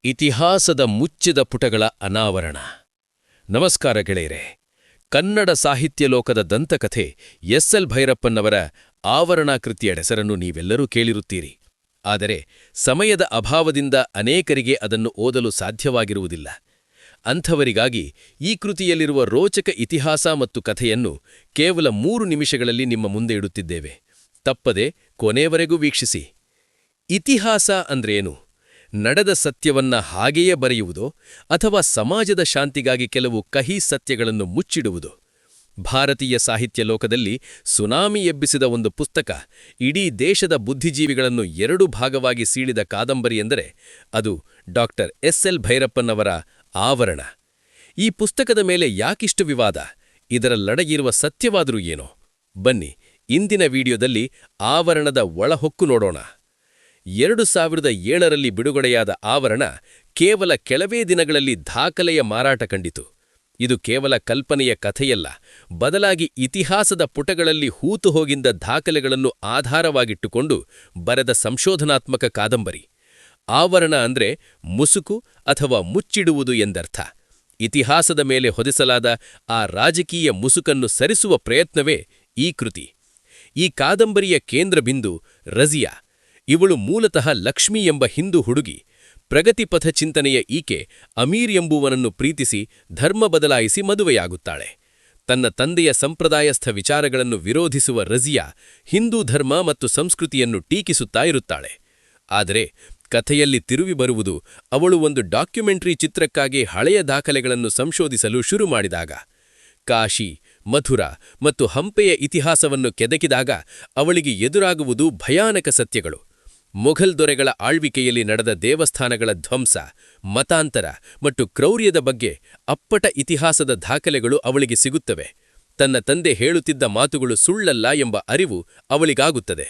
ಇತಿಹಾಸದ ಮುಚ್ಚಿದ ಪುಟಗಳ ಅನಾವರಣ. ನಮಸ್ಕಾರ ಗೆಳೆಯರೆ. ಕನ್ನಡ ಸಾಹಿತ್ಯ ಲೋಕದ ದಂತಕಥೆ ಎಸ್.ಎಲ್. ಭೈರಪ್ಪನವರ ಆವರಣ ಕೃತಿಯ ಹೆಸರನ್ನು ನೀವೆಲ್ಲರೂ ಕೇಳಿರುತ್ತೀರಿ. ಆದರೆ ಸಮಯದ ಅಭಾವದಿಂದ ಅನೇಕರಿಗೆ ಅದನ್ನು ಓದಲು ಸಾಧ್ಯವಾಗಿರುವುದಿಲ್ಲ. ಅಂಥವರಿಗಾಗಿ ಈ ಕೃತಿಯಲ್ಲಿರುವ ರೋಚಕ ಇತಿಹಾಸ ಮತ್ತು ಕಥೆಯನ್ನು ಕೇವಲ 3 ನಿಮಿಷಗಳಲ್ಲಿ ನಿಮ್ಮ ಮುಂದೆ ಇಡುತ್ತಿದ್ದೇವೆ. ತಪ್ಪದೆ ಕೊನೆಯವರೆಗೂ ವೀಕ್ಷಿಸಿ. ಇತಿಹಾಸ ಅಂದ್ರೇನು? ನಡೆದ ಸತ್ಯವನ್ನ ಹಾಗೆಯೇ ಬರೆಯುವುದೋ ಅಥವಾ ಸಮಾಜದ ಶಾಂತಿಗಾಗಿ ಕೆಲವು ಕಹಿ ಸತ್ಯಗಳನ್ನು ಮುಚ್ಚಿಡುವುದು? ಭಾರತೀಯ ಸಾಹಿತ್ಯ ಲೋಕದಲ್ಲಿ ಸುನಾಮಿ ಎಬ್ಬಿಸಿದ ಒಂದು ಪುಸ್ತಕ, ಇಡೀ ದೇಶದ ಬುದ್ಧಿಜೀವಿಗಳನ್ನು 2 ಭಾಗವಾಗಿ ಸೀಳಿದ ಕಾದಂಬರಿ ಎಂದರೆ ಅದು ಡಾಕ್ಟರ್ ಎಸ್.ಎಲ್. ಭೈರಪ್ಪನವರ ಆವರಣ. ಈ ಪುಸ್ತಕದ ಮೇಲೆ ಯಾಕಿಷ್ಟು ವಿವಾದ? ಇದರಲ್ಲಡಗಿರುವ ಸತ್ಯವಾದರೂ ಏನೋ? ಬನ್ನಿ, ಇಂದಿನ ವಿಡಿಯೋದಲ್ಲಿ ಆವರಣದ ಒಳಹೊಕ್ಕು ನೋಡೋಣ. 2007ರಲ್ಲಿ ಬಿಡುಗಡೆಯಾದ ಆವರಣ ಕೇವಲ ಕೆಲವೇ ದಿನಗಳಲ್ಲಿ ದಾಖಲೆಯ ಮಾರಾಟ ಕಂಡಿತು. ಇದು ಕೇವಲ ಕಲ್ಪನೆಯ ಕಥೆಯಲ್ಲ, ಬದಲಾಗಿ ಇತಿಹಾಸದ ಪುಟಗಳಲ್ಲಿ ಹೂತು ಹೋಗಿದ್ದ ದಾಖಲೆಗಳನ್ನು ಆಧಾರವಾಗಿಟ್ಟುಕೊಂಡು ಬರೆದ ಸಂಶೋಧನಾತ್ಮಕ ಕಾದಂಬರಿ. ಆವರಣ ಅಂದ್ರೆ ಮುಸುಕು ಅಥವಾ ಮುಚ್ಚಿಡುವುದು ಎಂದರ್ಥ. ಇತಿಹಾಸದ ಮೇಲೆ ಹೊದಿಸಲಾದ ಆ ರಾಜಕೀಯ ಮುಸುಕನ್ನು ಸರಿಸುವ ಪ್ರಯತ್ನವೇ ಈ ಕೃತಿ. ಈ ಕಾದಂಬರಿಯ ಕೇಂದ್ರಬಿಂದು ರಜಿಯಾ. ಇವಳು ಮೂಲತಃ ಲಕ್ಷ್ಮಿ ಎಂಬ ಹಿಂದೂ ಹುಡುಗಿ. ಪ್ರಗತಿಪಥ ಚಿಂತನೆಯ ಈಕೆ ಅಮೀರ್ ಎಂಬುವನನ್ನು ಪ್ರೀತಿಸಿ ಧರ್ಮ ಬದಲಾಯಿಸಿ ಮದುವೆಯಾಗುತ್ತಾಳೆ. ತನ್ನ ತಂದೆಯ ಸಂಪ್ರದಾಯಸ್ಥ ವಿಚಾರಗಳನ್ನು ವಿರೋಧಿಸುವ ರಜಿಯಾ ಹಿಂದೂ ಧರ್ಮ ಮತ್ತು ಸಂಸ್ಕೃತಿಯನ್ನು ಟೀಕಿಸುತ್ತಾ ಇರುತ್ತಾಳೆ. ಆದರೆ ಕಥೆಯಲ್ಲಿ ತಿರುವಿ ಬರುವುದು ಅವಳು ಒಂದು ಡಾಕ್ಯುಮೆಂಟರಿ ಚಿತ್ರಕ್ಕಾಗಿ ಹಳೆಯ ದಾಖಲೆಗಳನ್ನು ಸಂಶೋಧಿಸಲು ಶುರು ಮಾಡಿದಾಗ. ಕಾಶಿ, ಮಥುರಾ ಮತ್ತು ಹಂಪೆಯ ಇತಿಹಾಸವನ್ನು ಕೆದಕಿದಾಗ ಅವಳಿಗೆ ಎದುರಾಗುವುದು ಭಯಾನಕ ಸತ್ಯಗಳು. ಮೊಘಲ್ ದೊರೆಗಳ ಆಳ್ವಿಕೆಯಲ್ಲಿ ನಡೆದ ದೇವಸ್ಥಾನಗಳ ಧ್ವಂಸ, ಮತಾಂತರ ಮತ್ತು ಕ್ರೌರ್ಯದ ಬಗ್ಗೆ ಅಪ್ಪಟ ಇತಿಹಾಸದ ದಾಖಲೆಗಳು ಅವಳಿಗೆ ಸಿಗುತ್ತವೆ. ತನ್ನ ತಂದೆ ಹೇಳುತ್ತಿದ್ದ ಮಾತುಗಳು ಸುಳ್ಳಲ್ಲ ಎಂಬ ಅರಿವು ಅವಳಿಗಾಗುತ್ತದೆ.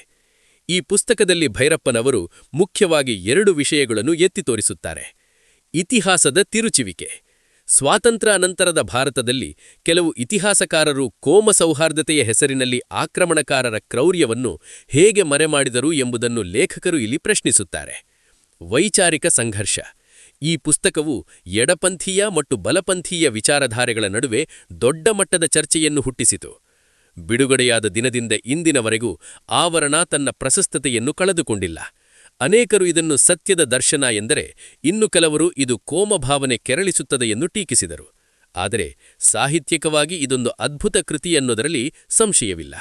ಈ ಪುಸ್ತಕದಲ್ಲಿ ಭೈರಪ್ಪನವರು ಮುಖ್ಯವಾಗಿ 2 ವಿಷಯಗಳನ್ನು ಎತ್ತಿ ತೋರಿಸುತ್ತಾರೆ. ಇತಿಹಾಸದ ತಿರುಚುವಿಕೆ. ಸ್ವಾತಂತ್ರ್ಯ ಅನಂತರದ ಭಾರತದಲ್ಲಿ ಕೆಲವು ಇತಿಹಾಸಕಾರರು ಕೋಮ ಸೌಹಾರ್ದತೆಯ ಹೆಸರಿನಲ್ಲಿ ಆಕ್ರಮಣಕಾರರ ಕ್ರೌರ್ಯವನ್ನು ಹೇಗೆ ಮರೆಮಾಡಿದರು ಎಂಬುದನ್ನು ಲೇಖಕರು ಇಲ್ಲಿ ಪ್ರಶ್ನಿಸುತ್ತಾರೆ. ವೈಚಾರಿಕ ಸಂಘರ್ಷ. ಈ ಪುಸ್ತಕವು ಎಡಪಂಥೀಯ ಮತ್ತು ಬಲಪಂಥೀಯ ವಿಚಾರಧಾರೆಗಳ ನಡುವೆ ದೊಡ್ಡ ಮಟ್ಟದ ಚರ್ಚೆಯನ್ನು ಹುಟ್ಟಿಸಿತು. ಬಿಡುಗಡೆಯಾದ ದಿನದಿಂದ ಇಂದಿನವರೆಗೂ ಆವರಣ ತನ್ನ ಪ್ರಶಸ್ತತೆಯನ್ನು ಕಳೆದುಕೊಂಡಿಲ್ಲ. ಅನೇಕರು ಇದನ್ನು ಸತ್ಯದ ದರ್ಶನ ಎಂದರೆ, ಇನ್ನು ಕೆಲವರು ಇದು ಕೋಮಭಾವನೆ ಕೆರಳಿಸುತ್ತದೆ ಎಂದು ಟೀಕಿಸಿದರು. ಆದರೆ ಸಾಹಿತ್ಯಿಕವಾಗಿ ಇದೊಂದು ಅದ್ಭುತ ಕೃತಿ ಅನ್ನೋದರಲ್ಲಿ ಸಂಶಯವಿಲ್ಲ.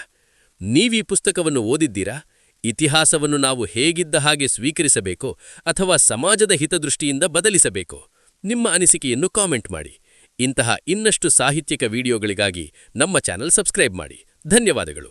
ನೀವೀ ಪುಸ್ತಕವನ್ನು ಓದಿದ್ದೀರಾ? ಇತಿಹಾಸವನ್ನು ನಾವು ಹೇಗಿದ್ದ ಹಾಗೆ ಸ್ವೀಕರಿಸಬೇಕೋ ಅಥವಾ ಸಮಾಜದ ಹಿತದೃಷ್ಟಿಯಿಂದ ಬದಲಿಸಬೇಕೋ? ನಿಮ್ಮ ಅನಿಸಿಕೆಯನ್ನು ಕಾಮೆಂಟ್ ಮಾಡಿ. ಇಂತಹ ಇನ್ನಷ್ಟು ಸಾಹಿತ್ಯಿಕ ವಿಡಿಯೋಗಳಿಗಾಗಿ ನಮ್ಮ ಚಾನೆಲ್ ಸಬ್ಸ್ಕ್ರೈಬ್ ಮಾಡಿ. ಧನ್ಯವಾದಗಳು.